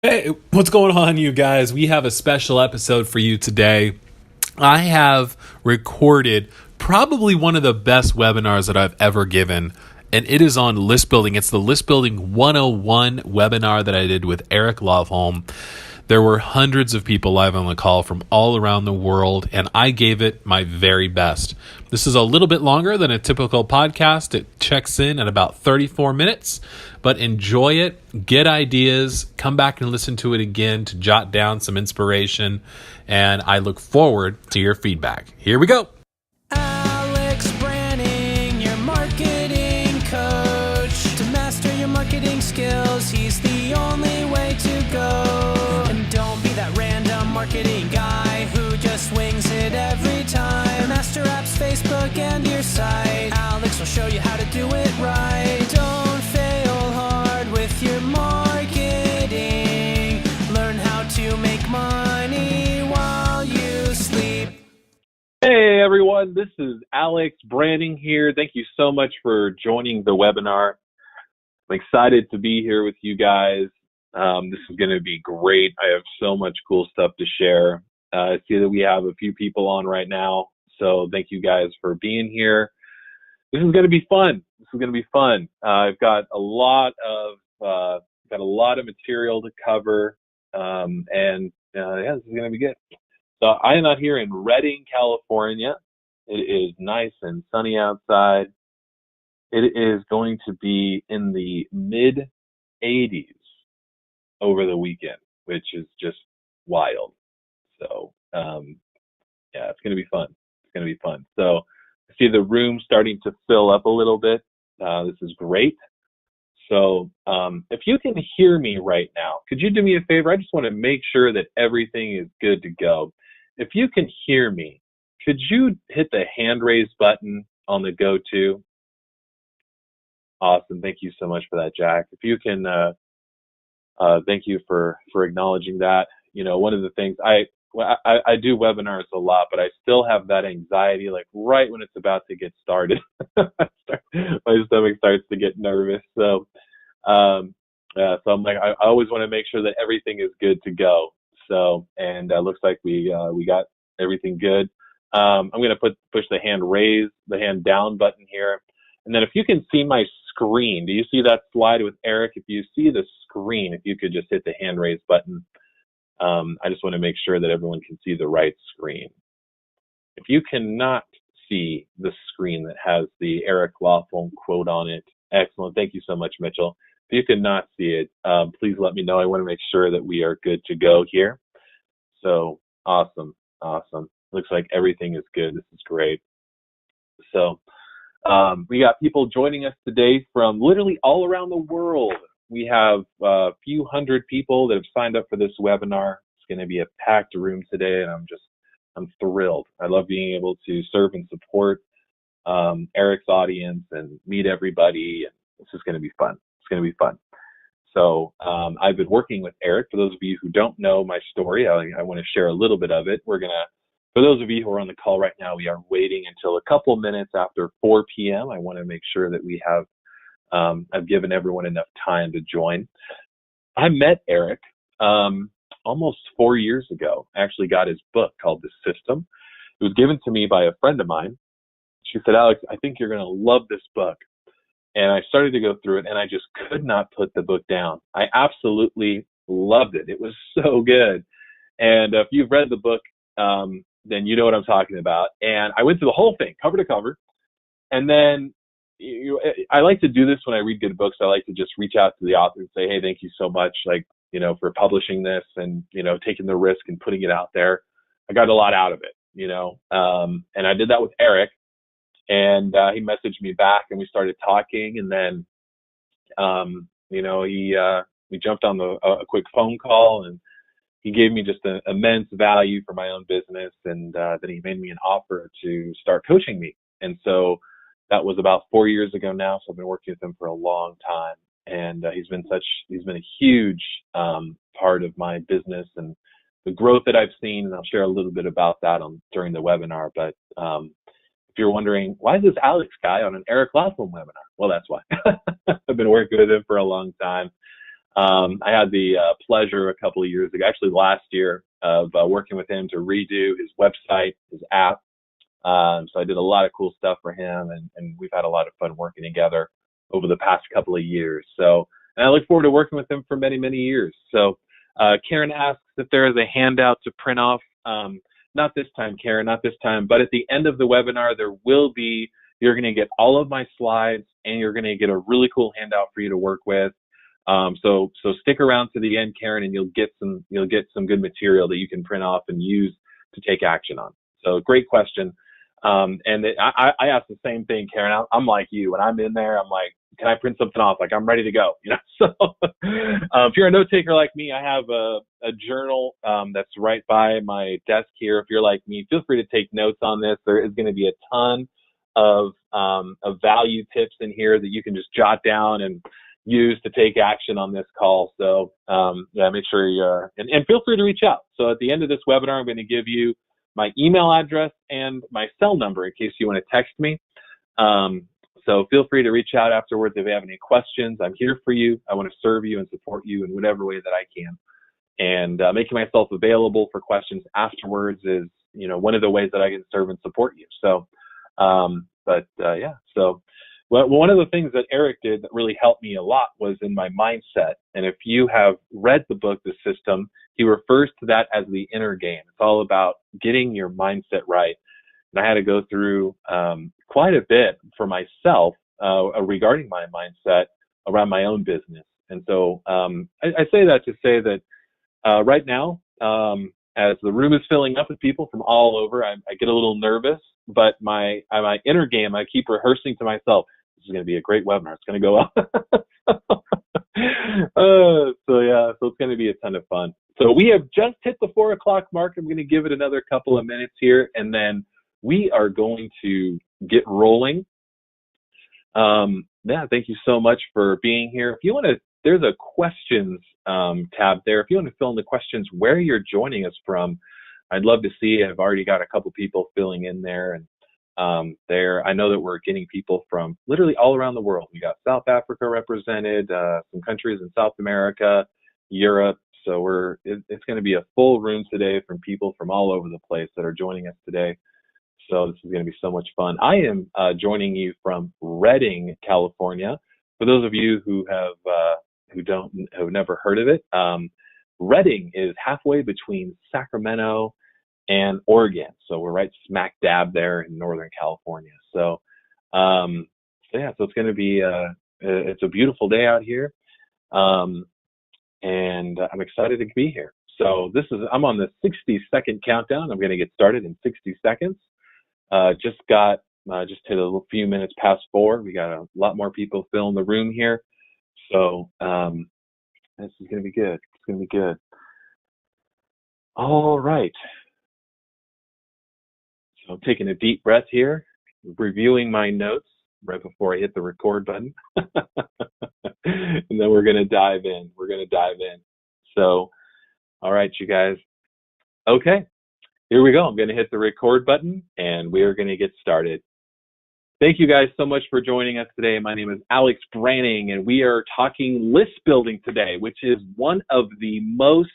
Hey, what's going on, you guys? We have a special episode for you today. I have recorded probably one of the best webinars that I've ever given, and it is on list building. It's the List Building 101 webinar that I did with Eric Loveholm. There were hundreds of people live on the call from all around the world, and I gave it my very best. This is a little bit longer than a typical podcast. It checks in at about 34 minutes, but enjoy it, get ideas, come back and listen to it again to jot down some inspiration, and I look forward to your feedback. Here we go. Alex Branning, your marketing coach. To master your marketing skills, he's the only way to go. And don't be that random marketing guy who just wings it every time. Master apps, Facebook, and your site. Alex will show you how to do it right. Don't fail hard with your marketing. Learn how to make money while you sleep. Hey everyone, this is Alex Branning here. Thank you so much for joining the webinar. I'm excited to be here with you guys. This is going to be great. I have so much cool stuff to share. I see that we have a few people on right now, so thank you guys for being here. This is going to be fun. I've got a lot of material to cover, and this is going to be good. So I am out here in Redding, California. It is nice and sunny outside. It is going to be in the mid-80s over the weekend, which is just wild. So, it's going to be fun. So I see the room starting to fill up a little bit. This is great. So if you can hear me right now, could you do me a favor? I just want to make sure that everything is good to go. If you can hear me, could you hit the hand raise button on the go-to? Awesome. Thank you so much for that, Jack. If you can, thank you for acknowledging that. You know, one of the things I do webinars a lot, but I still have that anxiety, like right when it's about to get started, my stomach starts to get nervous. So, so I'm like, I always want to make sure that everything is good to go. So, and looks like we got everything good. I'm going to push the hand down button here. And then if you can see my screen, do you see that slide with Eric? If you see the screen, if you could just hit the hand raise button. I just want to make sure that everyone can see the right screen. If you cannot see the screen that has the Eric Loveholm quote on it, excellent. Thank you so much, Mitchell. If you cannot see it, please let me know. I want to make sure that we are good to go here. So awesome. Looks like everything is good. This is great. So we got people joining us today from literally all around the world. We have a few hundred people that have signed up for this webinar. It's going to be a packed room today, and I'm thrilled. I love being able to serve and support Eric's audience and meet everybody. And this is going to be fun. So I've been working with Eric. For those of you who don't know my story, I want to share a little bit of it. For those of you who are on the call right now, we are waiting until a couple minutes after 4 p.m. I want to make sure that we have, I've given everyone enough time to join. I met Eric almost 4 years ago. I actually got his book called The System. It was given to me by a friend of mine. She said, Alex, I think you're going to love this book. And I started to go through it, and I just could not put the book down. I absolutely loved it. It was so good. And if you've read the book, then you know what I'm talking about. And I went through the whole thing, cover to cover. And then I like to do this when I read good books. I like to just reach out to the author and say, hey, thank you so much, for publishing this and, taking the risk and putting it out there. I got a lot out of it, and I did that with Eric. And he messaged me back, and we started talking. And then, we jumped on a quick phone call, and he gave me just an immense value for my own business. And then he made me an offer to start coaching me. And so that was about 4 years ago now. So I've been working with him for a long time. And he's been a huge part of my business and the growth that I've seen. And I'll share a little bit about that during the webinar. But if you're wondering, why is this Alex guy on an Eric Loveholm webinar? Well, that's why. I've been working with him for a long time. I had the pleasure a couple of years ago, actually last year, of working with him to redo his website, his app. So I did a lot of cool stuff for him, and we've had a lot of fun working together over the past couple of years. So, and I look forward to working with him for many, many years. So Karen asks if there is a handout to print off. Not this time, Karen, not this time. But at the end of the webinar, there will be, you're going to get all of my slides, and you're going to get a really cool handout for you to work with. So stick around to the end, Karen, and you'll get some good material that you can print off and use to take action on. So great question. I asked the same thing, Karen. I'm like you. When I'm in there, I'm like, can I print something off? Like, I'm ready to go. So if you're a note taker like me, I have a journal that's right by my desk here. If you're like me, feel free to take notes on this. There is going to be a ton of value tips in here that you can just jot down and use to take action on this call. So make sure you're, and feel free to reach out. So at the end of this webinar, I'm going to give you my email address and my cell number in case you want to text me. So feel free to reach out afterwards if you have any questions. I'm here for you. I want to serve you and support you in whatever way that I can. And making myself available for questions afterwards is, one of the ways that I can serve and support you. So, So one of the things that Eric did that really helped me a lot was in my mindset. And if you have read the book, The System, he refers to that as the inner game. It's all about getting your mindset right. And I had to go through quite a bit for myself regarding my mindset around my own business. And so I say that to say that right now, as the room is filling up with people from all over, I get a little nervous, but my inner game, I keep rehearsing to myself, this is going to be a great webinar. It's going to go well. So it's going to be a ton of fun. So we have just hit the 4 o'clock mark. I'm going to give it another couple of minutes here, and then we are going to get rolling. Thank you so much for being here. If you want to, there's a questions tab there. If you want to fill in the questions where you're joining us from, I'd love to see. I've already got a couple people filling in there, and I know that we're getting people from literally all around the world. We got South Africa represented, some countries in South America, Europe. So it's going to be a full room today from people from all over the place that are joining us today. So this is going to be so much fun. I am joining you from Redding, California. For those of you who have never heard of it, Redding is halfway between Sacramento and Oregon. So we're right smack dab there in Northern California. So it's going to be it's a beautiful day out here, and I'm excited to be here. So I'm on the 60-second countdown. I'm going to get started in 60 seconds. Just hit a few minutes past 4. We got a lot more people filling the room here. So this is going to be good. It's going to be good. All right. So I'm taking a deep breath here, reviewing my notes right before I hit the record button. And then we're going to dive in. So, all right, you guys. Okay. Here we go. I'm going to hit the record button, and we are going to get started. Thank you guys so much for joining us today. My name is Alex Branning, and we are talking list building today, which is one of the most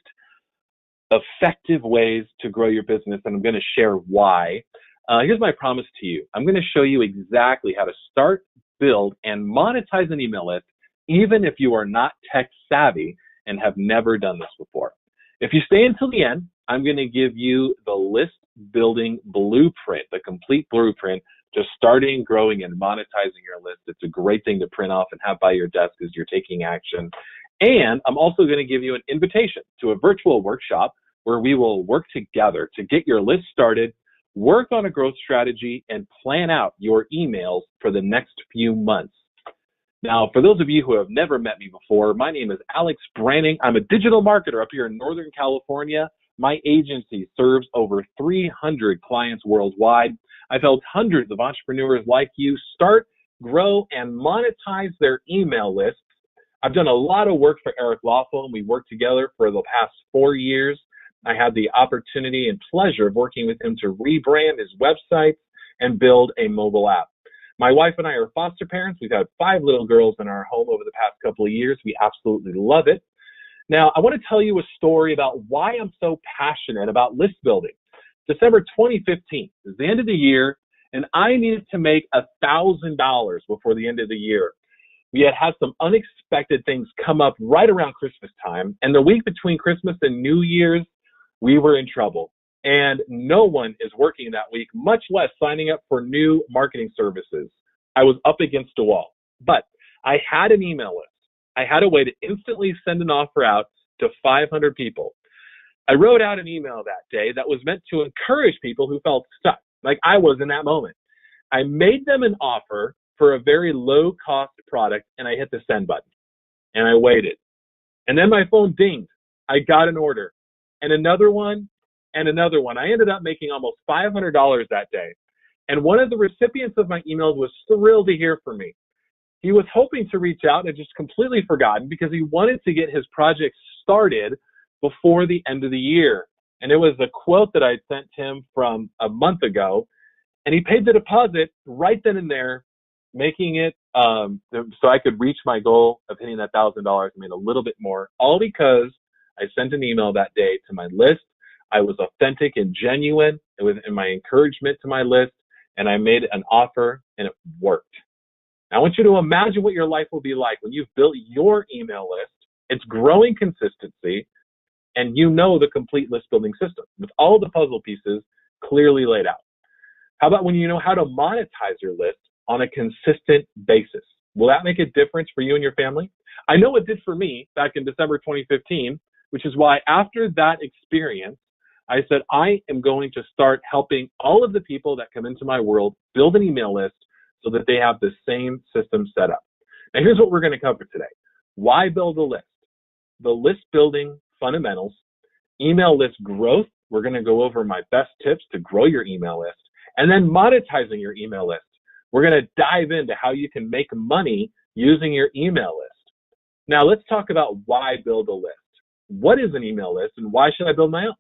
effective ways to grow your business, and I'm going to share why. Here's my promise to you. I'm going to show you exactly how to start, build, and monetize an email list, even if you are not tech savvy and have never done this before. If you stay until the end, I'm going to give you the list building blueprint, the complete blueprint to starting, growing, and monetizing your list. It's a great thing to print off and have by your desk as you're taking action. And I'm also going to give you an invitation to a virtual workshop where we will work together to get your list started, work on a growth strategy, and plan out your emails for the next few months. Now, for those of you who have never met me before, my name is Alex Branning. I'm a digital marketer up here in Northern California. My agency serves over 300 clients worldwide. I've helped hundreds of entrepreneurs like you start, grow, and monetize their email lists. I've done a lot of work for Eric Lawful, and we worked together for the past 4 years. I had the opportunity and pleasure of working with him to rebrand his website and build a mobile app. My wife and I are foster parents. We've had 5 little girls in our home over the past couple of years. We absolutely love it. Now, I want to tell you a story about why I'm so passionate about list building. December 2015 is the end of the year, and I needed to make $1,000 before the end of the year. We had some unexpected things come up right around Christmas time, and the week between Christmas and New Year's, we were in trouble. And no one is working that week, much less signing up for new marketing services. I was up against a wall, but I had an email list. I had a way to instantly send an offer out to 500 people. I wrote out an email that day that was meant to encourage people who felt stuck, like I was in that moment. I made them an offer for a very low cost product, and I hit the send button, and I waited. And then my phone dinged. I got an order, and another one, and another one. I ended up making almost $500 that day. And one of the recipients of my emails was thrilled to hear from me. He was hoping to reach out and just completely forgotten because he wanted to get his project started before the end of the year. And it was a quote that I sent him from a month ago. And he paid the deposit right then and there, making it so I could reach my goal of hitting that $1,000. I made a little bit more, all because I sent an email that day to my list. I was authentic and genuine in my encouragement to my list, and I made an offer, and it worked. I want you to imagine what your life will be like when you've built your email list. It's growing consistency, and you know the complete list building system with all the puzzle pieces clearly laid out. How about when you know how to monetize your list on a consistent basis? Will that make a difference for you and your family? I know it did for me back in December 2015, which is why after that experience, I said, I am going to start helping all of the people that come into my world build an email list so that they have the same system set up. Now, here's what we're going to cover today. Why build a list? The list building fundamentals, email list growth. We're going to go over my best tips to grow your email list, and then monetizing your email list. We're going to dive into how you can make money using your email list. Now, let's talk about why build a list. What is an email list, and why should I build my own?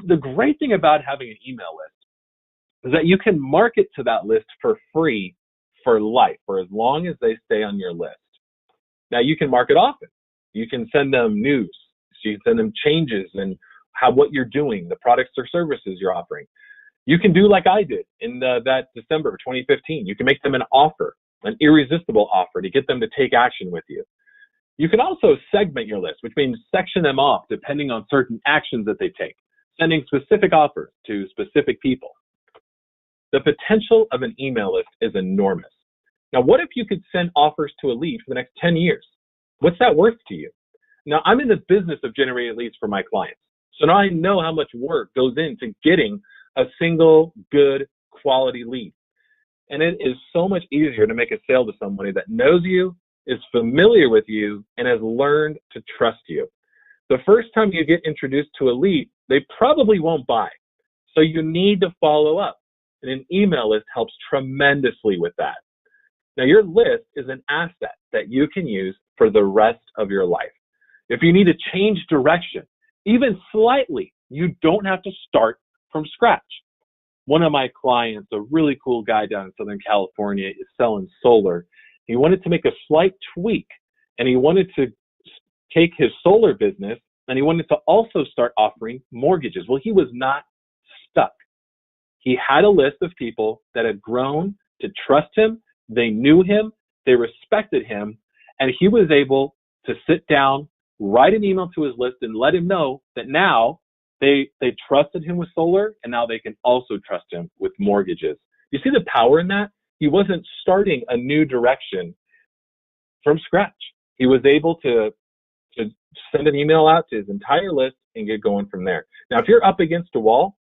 The great thing about having an email list is that you can market to that list for free for life, for as long as they stay on your list. Now, you can market often. You can send them news. So you can send them changes and what you're doing, the products or services you're offering. You can do like I did in that December 2015. You can make them an offer, an irresistible offer to get them to take action with you. You can also segment your list, which means section them off depending on certain actions that they take, sending specific offers to specific people. The potential of an email list is enormous. Now, what if you could send offers to a lead for the next 10 years? What's that worth to you? Now, I'm in the business of generating leads for my clients. So now I know how much work goes into getting a single good quality lead. And it is so much easier to make a sale to somebody that knows you, is familiar with you, and has learned to trust you. The first time you get introduced to a lead, they probably won't buy. So you need to follow up. And an email list helps tremendously with that. Now, your list is an asset that you can use for the rest of your life. If you need to change direction, even slightly, you don't have to start from scratch. One of my clients, a really cool guy down in Southern California, is selling solar. He wanted to make a slight tweak, and he wanted to take his solar business, and he wanted to also start offering mortgages. Well, he was not stuck. He had a list of people that had grown to trust him. They knew him, they respected him, and he was able to sit down, write an email to his list, and let him know that now they trusted him with solar, and now they can also trust him with mortgages. You see the power in that? He wasn't starting a new direction from scratch. He was able to send an email out to his entire list and get going from there. Now, if you're up against a wall,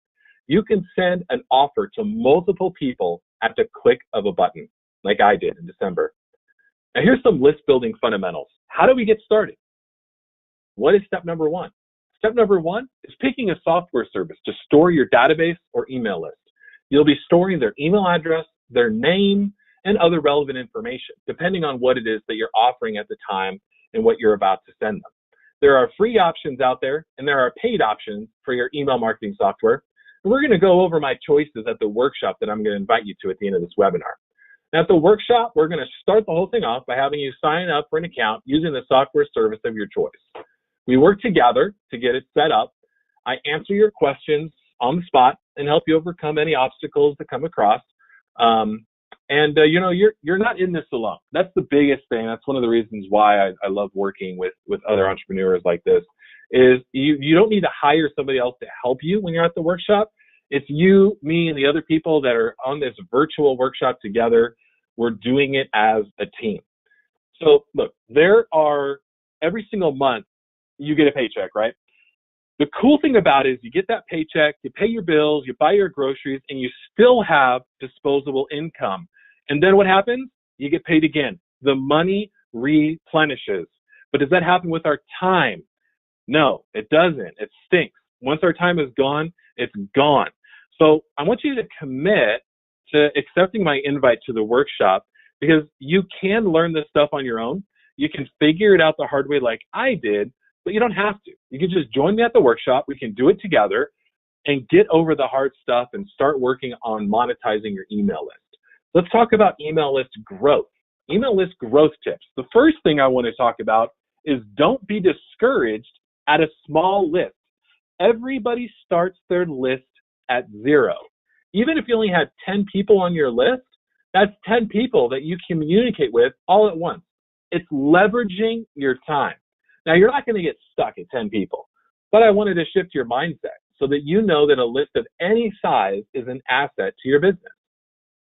you can send an offer to multiple people at the click of a button, like I did in December. Now, here's some list building fundamentals. How do we get started? What is step number one? Step number one is picking a software service to store your database or email list. You'll be storing their email address, their name, and other relevant information, depending on what it is that you're offering at the time and what you're about to send them. There are free options out there, and there are paid options for your email marketing software. And we're going to go over my choices at the workshop that I'm going to invite you to at the end of this webinar. Now, at the workshop, we're going to start the whole thing off by having you sign up for an account using the software service of your choice. We work together to get it set up. I answer your questions on the spot and help you overcome any obstacles that come across. You're not in this alone. That's the biggest thing. That's one of the reasons why I love working with other entrepreneurs like this. Is you don't need to hire somebody else to help you when you're at the workshop. It's you, me, and the other people that are on this virtual workshop together. We're doing it as a team. So look, every single month you get a paycheck, right? The cool thing about it is you get that paycheck, you pay your bills, you buy your groceries, and you still have disposable income. And then what happens? You get paid again. The money replenishes. But does that happen with our time? No, it doesn't. It stinks. Once our time is gone, it's gone. So I want you to commit to accepting my invite to the workshop, because you can learn this stuff on your own. You can figure it out the hard way like I did, but you don't have to. You can just join me at the workshop. We can do it together and get over the hard stuff and start working on monetizing your email list. Let's talk about email list growth. Email list growth tips. The first thing I want to talk about is don't be discouraged at a small list. Everybody starts their list at 0. Even if you only had 10 people on your list, that's 10 people that you communicate with all at once. It's leveraging your time. Now, you're not going to get stuck at 10 people, but I wanted to shift your mindset so that you know that a list of any size is an asset to your business.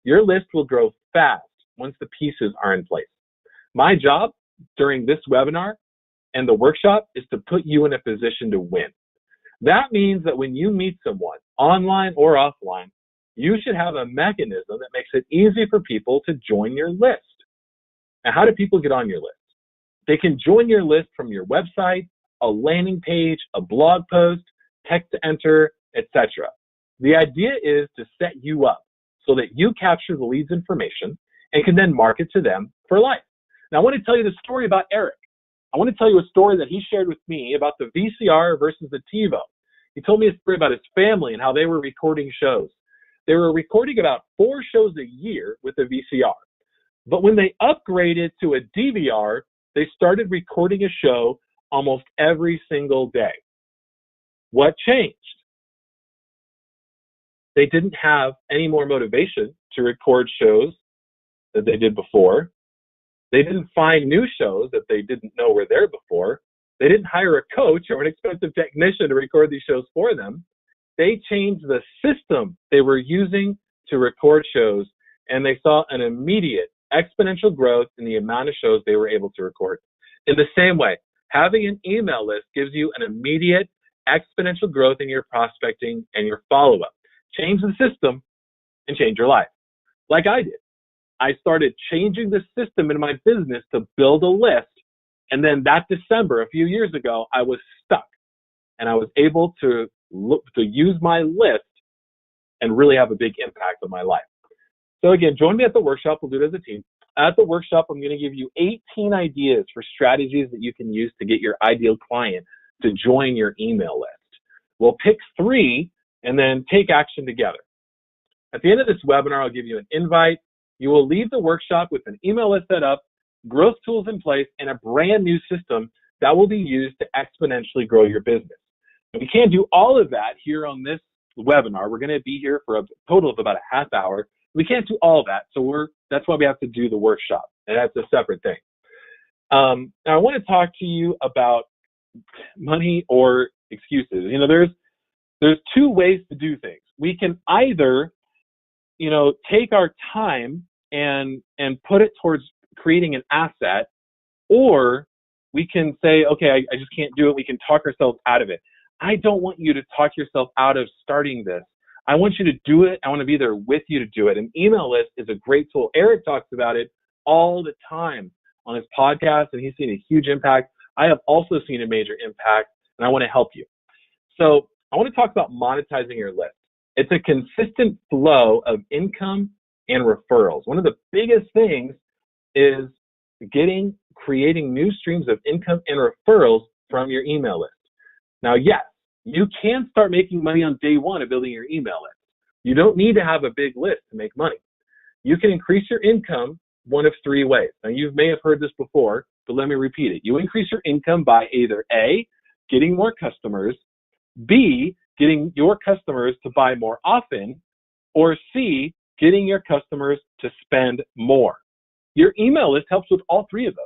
Your list will grow fast once the pieces are in place. My job during this webinar and the workshop is to put you in a position to win. That means that when you meet someone, online or offline, you should have a mechanism that makes it easy for people to join your list. Now, how do people get on your list? They can join your list from your website, a landing page, a blog post, text to enter, etc. The idea is to set you up so that you capture the lead's information and can then market to them for life. Now, I want to tell you the story about Eric. I want to tell you a story that he shared with me about the VCR versus the TiVo. He told me a story about his family and how they were recording shows. They were recording about 4 shows a year with a VCR. But when they upgraded to a DVR, they started recording a show almost every single day. What changed? They didn't have any more motivation to record shows that they did before. They didn't find new shows that they didn't know were there before. They didn't hire a coach or an expensive technician to record these shows for them. They changed the system they were using to record shows, and they saw an immediate exponential growth in the amount of shows they were able to record. In the same way, having an email list gives you an immediate exponential growth in your prospecting and your follow-up. Change the system and change your life. Like I did. I started changing the system in my business to build a list. And then that December, a few years ago, I was stuck. And I was able to use my list and really have a big impact on my life. So again, join me at the workshop. We'll do it as a team. At the workshop, I'm going to give you 18 ideas for strategies that you can use to get your ideal client to join your email list. We'll pick 3 and then take action together. At the end of this webinar, I'll give you an invite. You will leave the workshop with an email list set up, growth tools in place, and a brand new system that will be used to exponentially grow your business. And we can't do all of that here on this webinar. We're going to be here for a total of about a half hour. We can't do all that, so that's why we have to do the workshop, and that's a separate thing. Now, I want to talk to you about money or excuses. You know, there's 2 ways to do things. We can either, take our time and put it towards creating an asset, or we can say, okay, I just can't do it. We can talk ourselves out of it. I don't want you to talk yourself out of starting this. I want you to do it. I want to be there with you to do it. An email list is a great tool. Eric talks about it all the time on his podcast, and he's seen a huge impact. I have also seen a major impact, and I want to help you. So I want to talk about monetizing your list. It's a consistent flow of income and referrals. One of the biggest things is creating new streams of income and referrals from your email list. Now, yes, you can start making money on day 1 of building your email list. You don't need to have a big list to make money. You can increase your income one of 3 ways. Now, you may have heard this before, but let me repeat it. You increase your income by either A, getting more customers, B, getting your customers to buy more often, or C, getting your customers to spend more. Your email list helps with all three of those.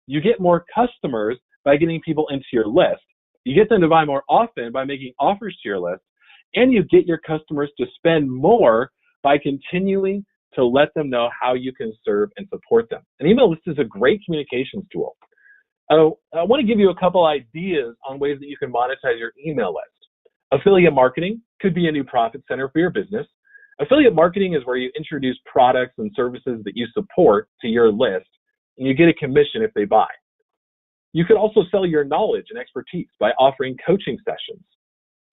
You get more customers by getting people into your list. You get them to buy more often by making offers to your list, and you get your customers to spend more by continuing to let them know how you can serve and support them. An email list is a great communications tool. I want to give you a couple ideas on ways that you can monetize your email list. Affiliate marketing could be a new profit center for your business. Affiliate marketing is where you introduce products and services that you support to your list, and you get a commission if they buy. You could also sell your knowledge and expertise by offering coaching sessions.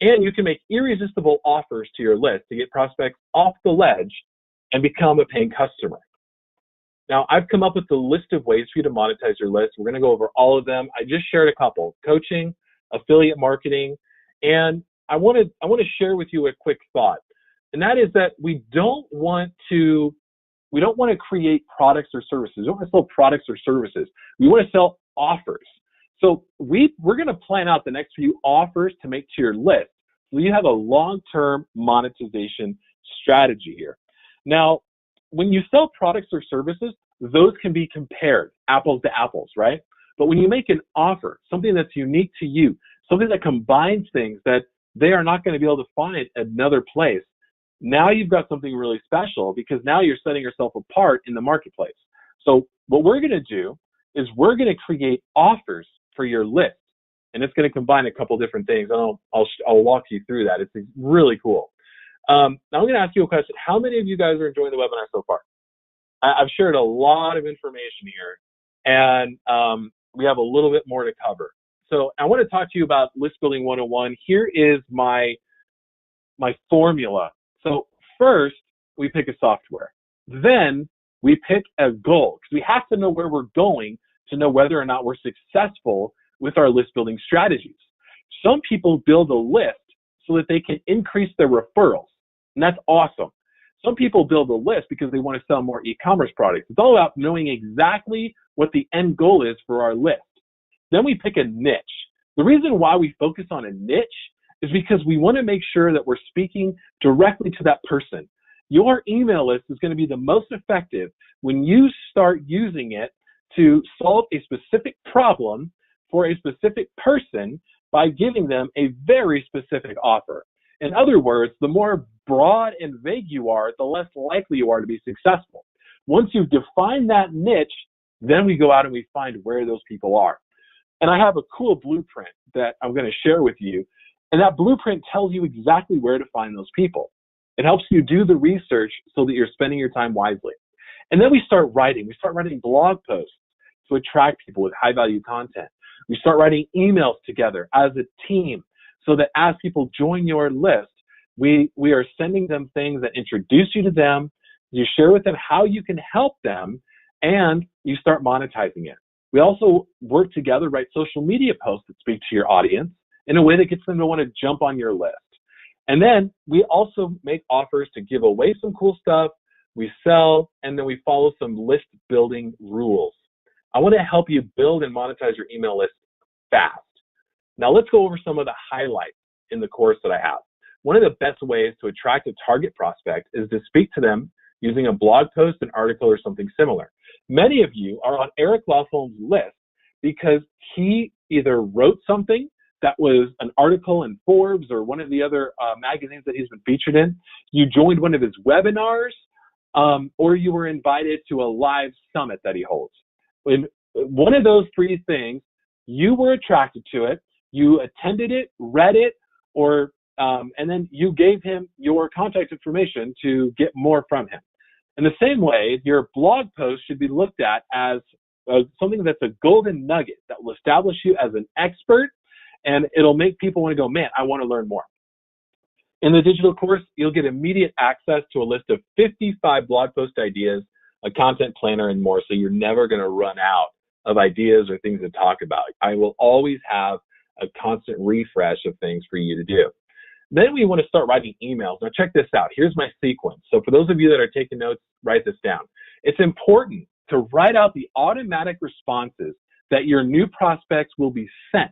And you can make irresistible offers to your list to get prospects off the ledge and become a paying customer. Now, I've come up with a list of ways for you to monetize your list. We're going to go over all of them. I just shared a couple: coaching, affiliate marketing, and I want to share with you a quick thought. And that is that we don't want to create products or services. We don't want to sell products or services. We want to sell offers. So we're going to plan out the next few offers to make to your list, so you have a long-term monetization strategy here. Now, when you sell products or services, those can be compared apples to apples, right? But when you make an offer, something that's unique to you, something that combines things that they are not going to be able to find another place, now you've got something really special, because now you're setting yourself apart in the marketplace. So what we're going to do is we're going to create offers for your list, and it's going to combine a couple different things. I'll walk you through that. It's really cool. Now I'm going to ask you a question. How many of you guys are enjoying the webinar so far? I've shared a lot of information here, and we have a little bit more to cover. So I want to talk to you about List Building 101. Here is my formula. So first, we pick a software. Then we pick a goal, because we have to know where we're going to know whether or not we're successful with our list building strategies. Some people build a list so that they can increase their referrals, and that's awesome. Some people build a list because they want to sell more e-commerce products. It's all about knowing exactly what the end goal is for our list. Then we pick a niche. The reason why we focus on a niche is because we want to make sure that we're speaking directly to that person. Your email list is going to be the most effective when you start using it to solve a specific problem for a specific person by giving them a very specific offer. In other words, the more broad and vague you are, the less likely you are to be successful. Once you've defined that niche, then we go out and we find where those people are. And I have a cool blueprint that I'm going to share with you. And that blueprint tells you exactly where to find those people. It helps you do the research so that you're spending your time wisely. And then we start writing. We start writing blog posts to attract people with high-value content. We start writing emails together as a team so that as people join your list, we are sending them things that introduce you to them. You share with them how you can help them, and you start monetizing it. We also work together, write social media posts that speak to your audience in a way that gets them to want to jump on your list. And then we also make offers to give away some cool stuff. We sell, and then we follow some list building rules. I want to help you build and monetize your email list fast. Now let's go over some of the highlights in the course that I have. One of the best ways to attract a target prospect is to speak to them using a blog post, an article, or something similar. Many of you are on Eric Lofholm's list because he either wrote something that was an article in Forbes or one of the other magazines that he's been featured in. You joined one of his webinars, or you were invited to a live summit that he holds. When one of those three things, you were attracted to it, you attended it, read it, or and then you gave him your contact information to get more from him. In the same way, your blog post should be looked at as something that's a golden nugget that will establish you as an expert, and it'll make people want to go, man, I want to learn more. In the digital course, you'll get immediate access to a list of 55 blog post ideas, a content planner, and more, so you're never going to run out of ideas or things to talk about. I will always have a constant refresh of things for you to do. Then we want to start writing emails. Now check this out. Here's my sequence. So for those of you that are taking notes, write this down. It's important to write out the automatic responses that your new prospects will be sent.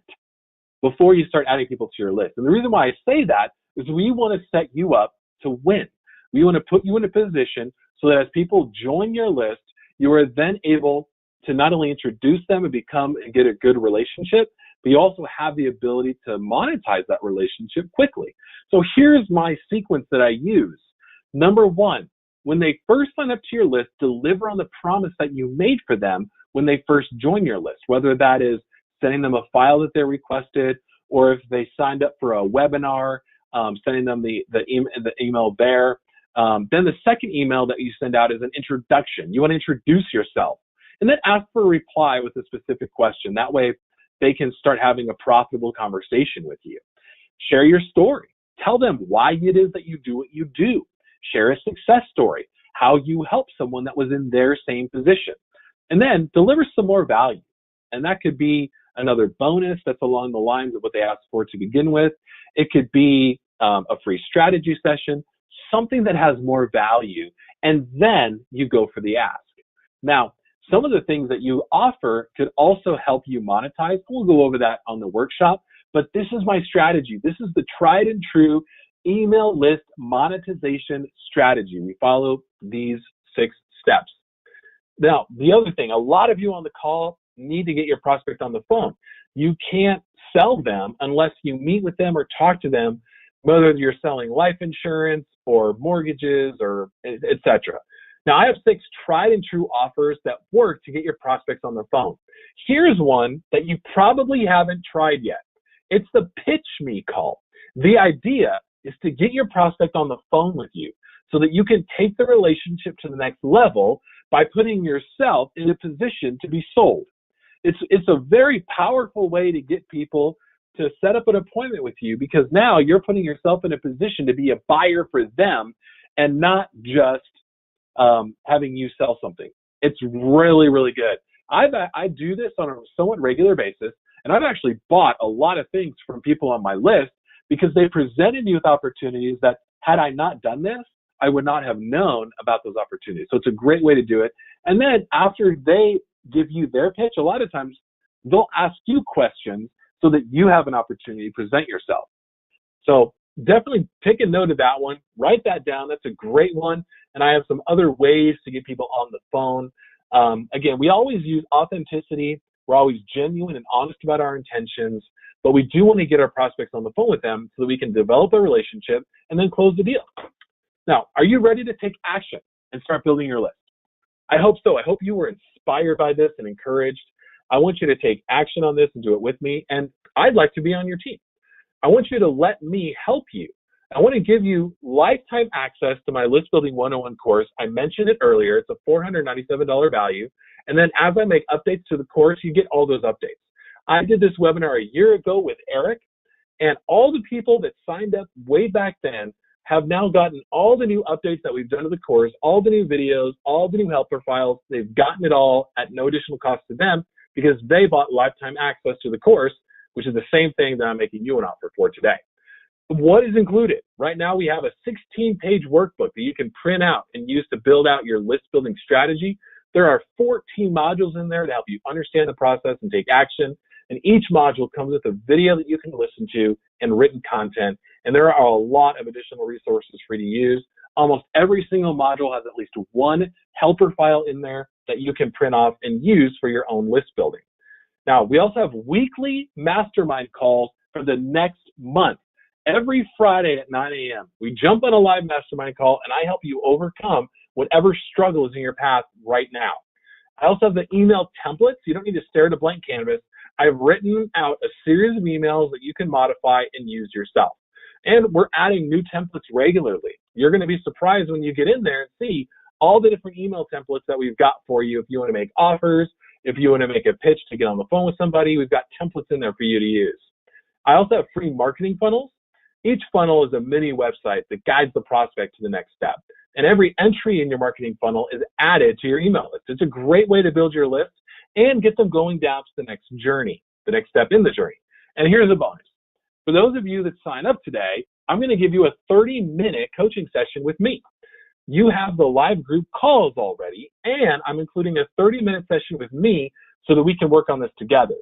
before you start adding people to your list. And the reason why I say that is we want to set you up to win. We want to put you in a position so that as people join your list, you are then able to not only introduce them and get a good relationship, but you also have the ability to monetize that relationship quickly. So here's my sequence that I use. Number one, when they first sign up to your list, deliver on the promise that you made for them when they first join your list, whether that is sending them a file that they requested, or if they signed up for a webinar, sending them the email there. Then the second email that you send out is an introduction. You want to introduce yourself and then ask for a reply with a specific question. That way they can start having a profitable conversation with you. Share your story. Tell them why it is that you do what you do. Share a success story, how you help someone that was in their same position. And then deliver some more value. And that could be another bonus that's along the lines of what they asked for to begin with. It could be a free strategy session, something that has more value, and then you go for the ask. Now, some of the things that you offer could also help you monetize. We'll go over that on the workshop, but this is my strategy. This is the tried and true email list monetization strategy. We follow these 6 steps. Now, the other thing, a lot of you on the call need to get your prospect on the phone. You can't sell them unless you meet with them or talk to them, whether you're selling life insurance or mortgages or etc. Now, I have 6 tried and true offers that work to get your prospects on the phone. Here's one that you probably haven't tried yet. It's the pitch me call. The idea is to get your prospect on the phone with you so that you can take the relationship to the next level by putting yourself in a position to be sold. It's a very powerful way to get people to set up an appointment with you, because now you're putting yourself in a position to be a buyer for them and not just having you sell something. It's really, really good. I do this on a somewhat regular basis, and I've actually bought a lot of things from people on my list because they presented me with opportunities that, had I not done this, I would not have known about those opportunities. So it's a great way to do it. And then after they give you their pitch, a lot of times they'll ask you questions so that you have an opportunity to present yourself. So definitely take a note of that one. Write that down. That's a great one. And I have some other ways to get people on the phone. Again, we always use authenticity. We're always genuine and honest about our intentions, but we do want to get our prospects on the phone with them so that we can develop a relationship and then close the deal. Now, are you ready to take action and start building your list? I hope so. I hope you were inspired by this and encouraged. I want you to take action on this and do it with me. And I'd like to be on your team. I want you to let me help you. I want to give you lifetime access to my List Building 101 course. I mentioned it earlier. It's a $497 value. And then as I make updates to the course, you get all those updates. I did this webinar a year ago with Eric, and all the people that signed up way back then have now gotten all the new updates that we've done to the course, all the new videos, all the new helper files. They've gotten it all at no additional cost to them because they bought lifetime access to the course, which is the same thing that I'm making you an offer for today. What is included? Right now we have a 16-page workbook that you can print out and use to build out your list building strategy. There are 14 modules in there to help you understand the process and take action. And each module comes with a video that you can listen to and written content. And there are a lot of additional resources for you to use. Almost every single module has at least one helper file in there that you can print off and use for your own list building. Now, we also have weekly mastermind calls for the next month. Every Friday at 9 a.m., we jump on a live mastermind call and I help you overcome whatever struggle is in your path right now. I also have the email templates. You don't need to stare at a blank canvas. I've written out a series of emails that you can modify and use yourself. And we're adding new templates regularly. You're going to be surprised when you get in there and see all the different email templates that we've got for you. If you want to make offers, if you want to make a pitch to get on the phone with somebody, we've got templates in there for you to use. I also have free marketing funnels. Each funnel is a mini website that guides the prospect to the next step. And every entry in your marketing funnel is added to your email list. It's a great way to build your list and get them going down to the next journey, the next step in the journey. And here's a bonus. For those of you that sign up today, I'm going to give you a 30-minute coaching session with me. You have the live group calls already, and I'm including a 30-minute session with me so that we can work on this together.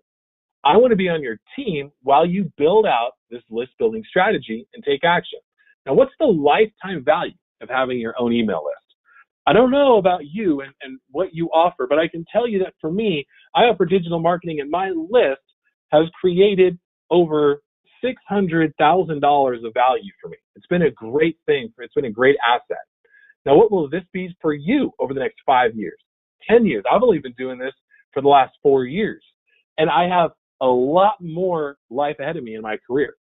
I want to be on your team while you build out this list building strategy and take action. Now, what's the lifetime value of having your own email list? I don't know about you and what you offer, but I can tell you that for me, I offer digital marketing, and my list has created over $600,000 of value for me. It's been a great thing. It's been a great asset. Now, what will this be for you over the next 5 years, 10 years? I've only been doing this for the last 4 years, and I have a lot more life ahead of me in my career.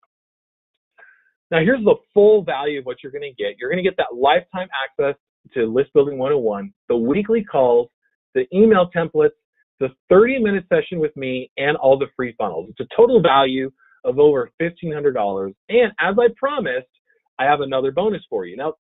Now, here's the full value of what you're going to get. You're going to get that lifetime access to List Building 101, the weekly calls, the email templates, the 30-minute session with me, and all the free funnels. It's a total value of over $1,500. And as I promised, I have another bonus for you. Now,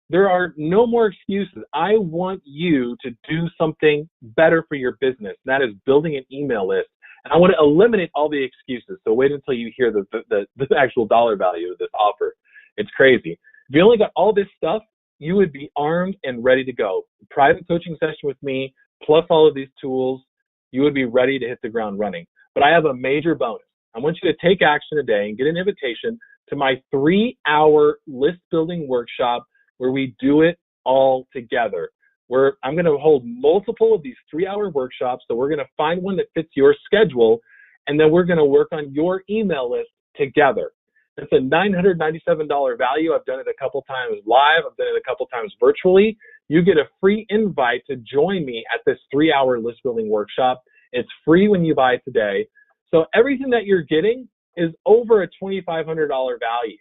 there are no more excuses. I want you to do something better for your business. That is building an email list. And I want to eliminate all the excuses. So wait until you hear the actual dollar value of this offer. It's crazy. If you only got all this stuff, you would be armed and ready to go. Private coaching session with me, plus all of these tools, you would be ready to hit the ground running. But I have a major bonus. I want you to take action today and get an invitation to my 3-hour list building workshop where we do it all together. Where I'm going to hold multiple of these 3-hour workshops. So we're going to find one that fits your schedule, and then we're going to work on your email list together. It's a $997 value. I've done it a couple times live. I've done it a couple times virtually. You get a free invite to join me at this 3-hour list building workshop. It's free when you buy today. So everything that you're getting is over a $2,500 value.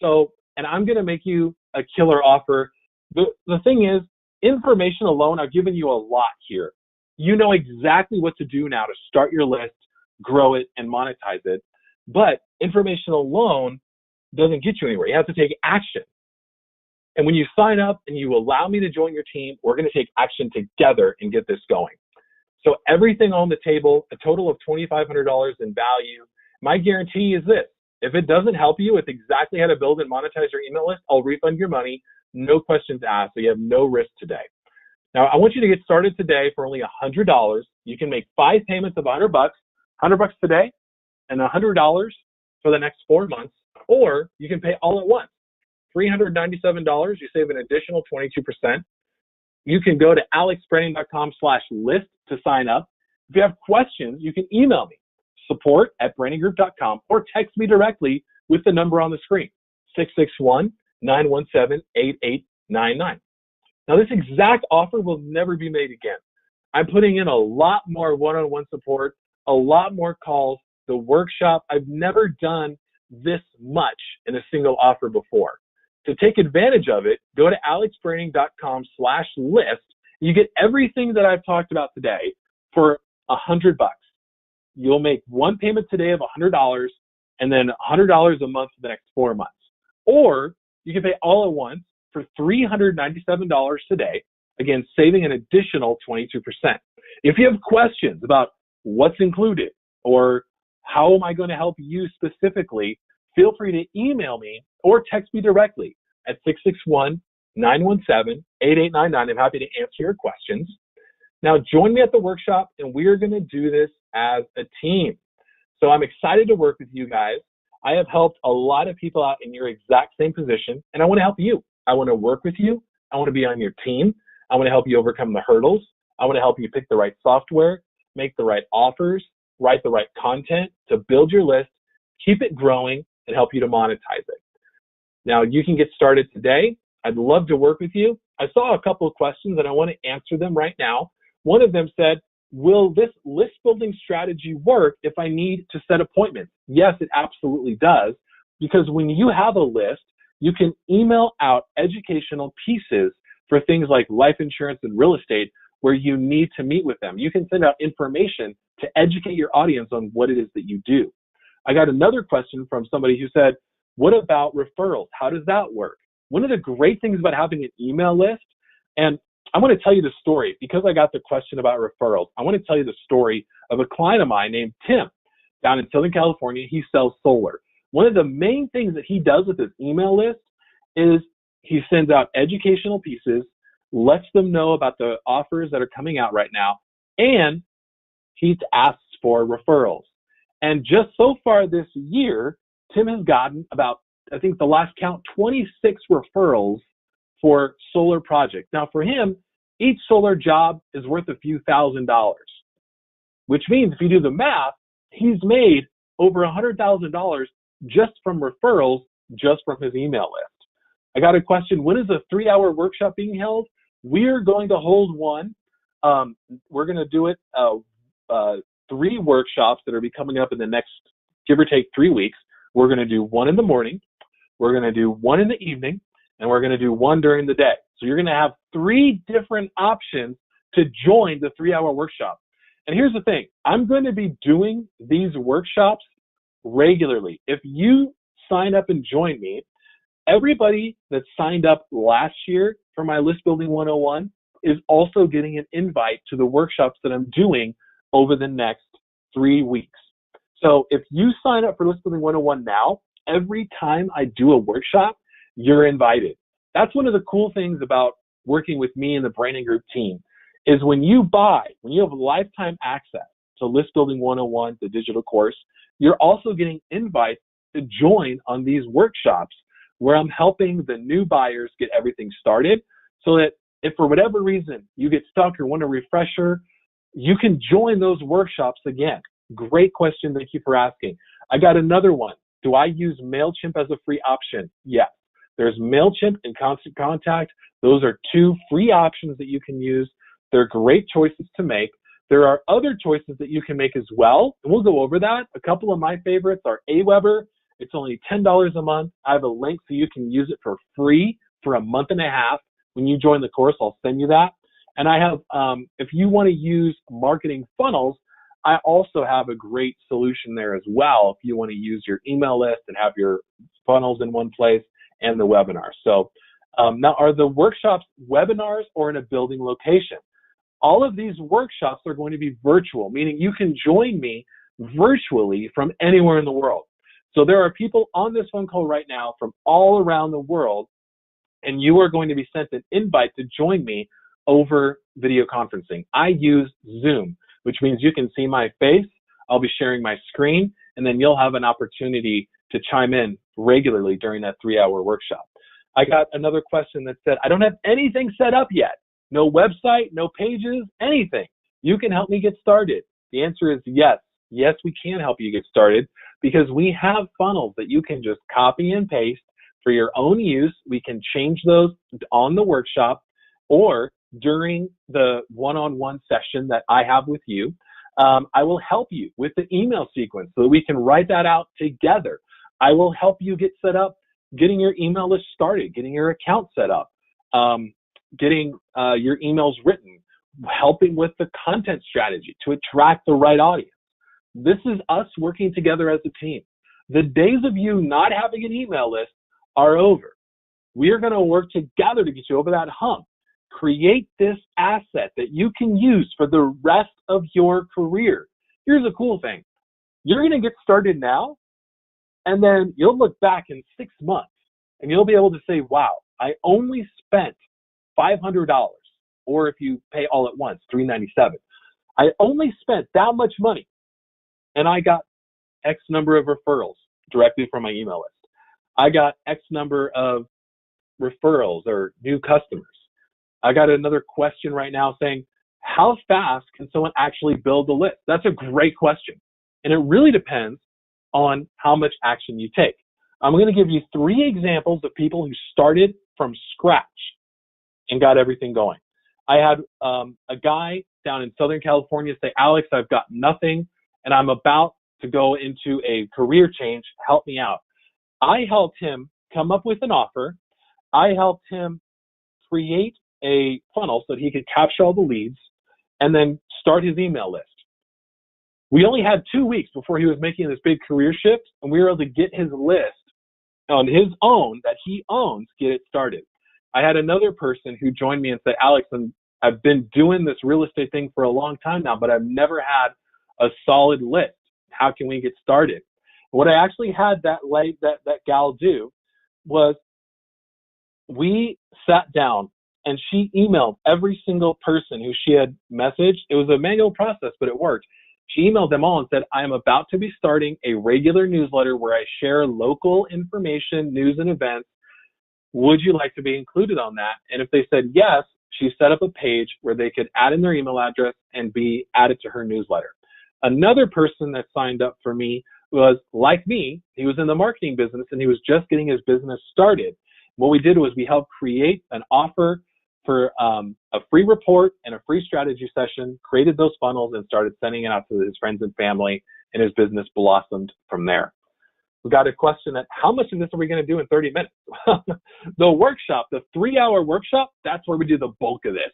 So, and I'm going to make you a killer offer. The thing is, information alone, I've given you a lot here. You know exactly what to do now to start your list, grow it, and monetize it. But information alone doesn't get you anywhere. You have to take action. And when you sign up and you allow me to join your team, we're going to take action together and get this going. So everything on the table, a total of $2,500 in value. My guarantee is this: if it doesn't help you with exactly how to build and monetize your email list, I'll refund your money, no questions asked, so you have no risk today. Now, I want you to get started today for only $100. You can make 5 payments of $100, $100 today, and $100 for the next 4 months, or you can pay all at once. $397, you save an additional 22%. You can go to alexbranding.com/list to sign up. If you have questions, you can email me, support@brandinggroup.com, or text me directly with the number on the screen, 661-917-8899. Now, this exact offer will never be made again. I'm putting in a lot more one-on-one support, a lot more calls, the workshop. I've never done this much in a single offer before. To take advantage of it, go to alexbranding.com/list. You get everything that I've talked about today for $100. You'll make one payment today of $100 and then $100 a month for the next 4 months. Or you can pay all at once for $397 today, again, saving an additional 22%. If you have questions about what's included or how am I going to help you specifically, feel free to email me or text me directly at 661-917-8899. I'm happy to answer your questions. Now, join me at the workshop, and we are going to do this as a team. So I'm excited to work with you guys. I have helped a lot of people out in your exact same position, and I want to help you. I want to work with you. I want to be on your team. I want to help you overcome the hurdles. I want to help you pick the right software, make the right offers, write the right content to build your list, keep it growing, and help you to monetize it. Now, you can get started today. I'd love to work with you. I saw a couple of questions, and I want to answer them right now. One of them said, will this list building strategy work if I need to set appointments? Yes, it absolutely does, because when you have a list, you can email out educational pieces for things like life insurance and real estate where you need to meet with them. You can send out information to educate your audience on what it is that you do. I got another question from somebody who said, what about referrals? How does that work? One of the great things about having an email list, and I want to tell you the story because I got the question about referrals. I want to tell you the story of a client of mine named Tim down in Southern California. He sells solar. One of the main things that he does with his email list is he sends out educational pieces, lets them know about the offers that are coming out right now, and he asks for referrals. And just so far this year, Tim has gotten about, I think the last count, 26 referrals for solar projects. Now for him, each solar job is worth a few $1,000s, which means if you do the math, he's made over $100,000 just from referrals, just from his email list. I got a question. When is a 3-hour workshop being held? We're going to hold one. We're going to do it 3 workshops that are be coming up in the next, give or take, 3 weeks. We're going to do one in the morning, we're going to do one in the evening, and we're going to do one during the day. So you're going to have 3 different options to join the 3-hour workshop. And here's the thing, I'm going to be doing these workshops regularly. If you sign up and join me, everybody that signed up last year for my List Building 101 is also getting an invite to the workshops that I'm doing over the next 3 weeks. So if you sign up for List Building 101 now, every time I do a workshop, you're invited. That's one of the cool things about working with me and the Branding Group team is when you have lifetime access to List Building 101, the digital course, you're also getting invites to join on these workshops where I'm helping the new buyers get everything started so that if for whatever reason you get stuck or want a refresher, you can join those workshops again. Great question. Thank you for asking. I got another one. Do I use MailChimp as a free option? Yes. There's MailChimp and Constant Contact. Those are 2 free options that you can use. They're great choices to make. There are other choices that you can make as well, and we'll go over that. A couple of my favorites are Aweber. It's only $10 a month. I have a link so you can use it for free for a month and a half. When you join the course, I'll send you that. And I have, if you want to use Marketing Funnels, I also have a great solution there as well if you want to use your email list and have your funnels in one place and the webinar. So now, are the workshops webinars or in a building location? All of these workshops are going to be virtual, meaning you can join me virtually from anywhere in the world. So there are people on this phone call right now from all around the world, and you are going to be sent an invite to join me over video conferencing. I use Zoom, which means you can see my face. I'll be sharing my screen, and then you'll have an opportunity to chime in regularly during that 3-hour workshop. I got another question that said, I don't have anything set up yet. No website, no pages, anything. You can help me get started. The answer is yes. Yes, we can help you get started because we have funnels that you can just copy and paste for your own use. We can change those on the workshop or during the one-on-one session that I have with you. I will help you with the email sequence so that we can write that out together. I will help you get set up, getting your email list started, getting your account set up, getting your emails written, helping with the content strategy to attract the right audience. This is us working together as a team. The days of you not having an email list are over. We are going to work together to get you over that hump. Create this asset that you can use for the rest of your career. Here's a cool thing. You're going to get started now, and then you'll look back in 6 months, and you'll be able to say, wow, I only spent $500, or if you pay all at once, $397. I only spent that much money, and I got X number of referrals directly from my email list. I got X number of referrals or new customers. I got another question right now saying, how fast can someone actually build a list? That's a great question. And it really depends on how much action you take. I'm going to give you 3 examples of people who started from scratch and got everything going. I had a guy down in Southern California say, Alex, I've got nothing and I'm about to go into a career change. Help me out. I helped him come up with an offer. I helped him create a funnel so that he could capture all the leads and then start his email list. We only had 2 weeks before he was making this big career shift, and we were able to get his list on his own that he owns, get it started. I had another person who joined me and said, Alex, I've been doing this real estate thing for a long time now, but I've never had a solid list. How can we get started? What I actually had that gal do was we sat down and she emailed every single person who she had messaged. It was a manual process, but it worked. She emailed them all and said, I am about to be starting a regular newsletter where I share local information, news, and events. Would you like to be included on that? And if they said yes, she set up a page where they could add in their email address and be added to her newsletter. Another person that signed up for me was like me. He was in the marketing business and he was just getting his business started. What we did was we helped create an offer for a free report and a free strategy session, created those funnels and started sending it out to his friends and family, and his business blossomed from there. We got a question that how much of this are we going to do in 30 minutes? The workshop, the 3-hour workshop, that's where we do the bulk of this.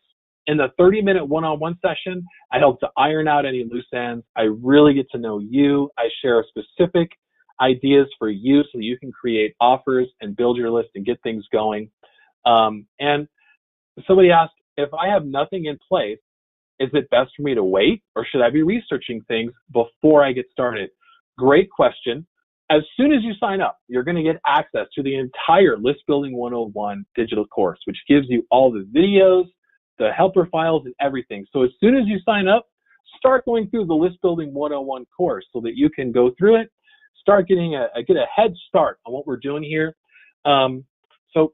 In the 30-minute one-on-one session, I help to iron out any loose ends. I really get to know you. I share specific ideas for you so that you can create offers and build your list and get things going. And somebody asked, if I have nothing in place, is it best for me to wait or should I be researching things before I get started? Great question. As soon as you sign up, you're going to get access to the entire List Building 101 digital course, which gives you all the videos, the helper files, and everything. So as soon as you sign up, start going through the List Building 101 course so that you can go through it, start getting get a head start on what we're doing here. And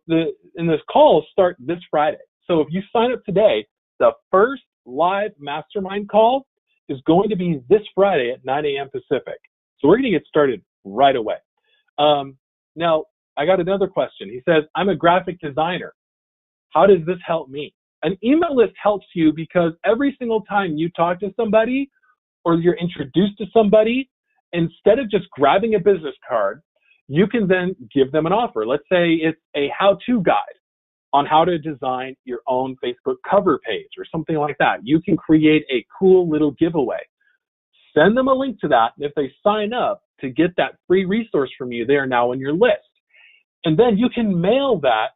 this call start this Friday. So if you sign up today, the first live mastermind call is going to be this Friday at 9 a.m. Pacific. So we're going to get started right away. Now, I got another question. He says, I'm a graphic designer. How does this help me? An email list helps you because every single time you talk to somebody or you're introduced to somebody, instead of just grabbing a business card, you can then give them an offer. Let's say it's a how-to guide on how to design your own Facebook cover page or something like that. You can create a cool little giveaway. Send them a link to that, and if they sign up to get that free resource from you, they are now on your list. And then you can mail that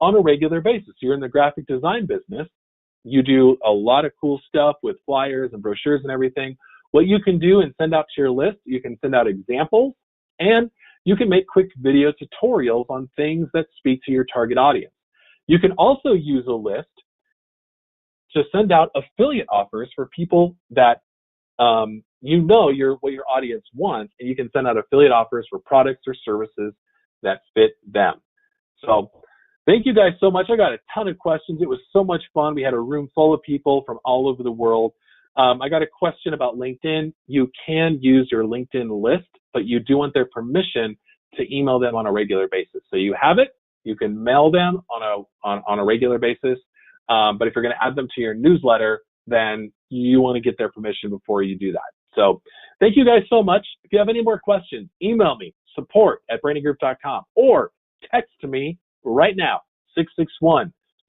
on a regular basis. You're in the graphic design business. You do a lot of cool stuff with flyers and brochures and everything. What you can do and send out to your list, you can send out examples, and you can make quick video tutorials on things that speak to your target audience. You can also use a list to send out affiliate offers for people that what your audience wants, and you can send out affiliate offers for products or services that fit them. So thank you guys so much. I got a ton of questions. It was so much fun. We had a room full of people from all over the world. I got a question about LinkedIn. You can use your LinkedIn list, but you do want their permission to email them on a regular basis. So you have it. You can mail them on a regular basis. But if you're going to add them to your newsletter, then you want to get their permission before you do that. So thank you guys so much. If you have any more questions, email me, support@brainygroup.com, or text me right now,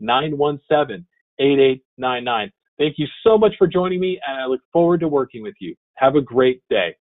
661-917-8899. Thank you so much for joining me, and I look forward to working with you. Have a great day.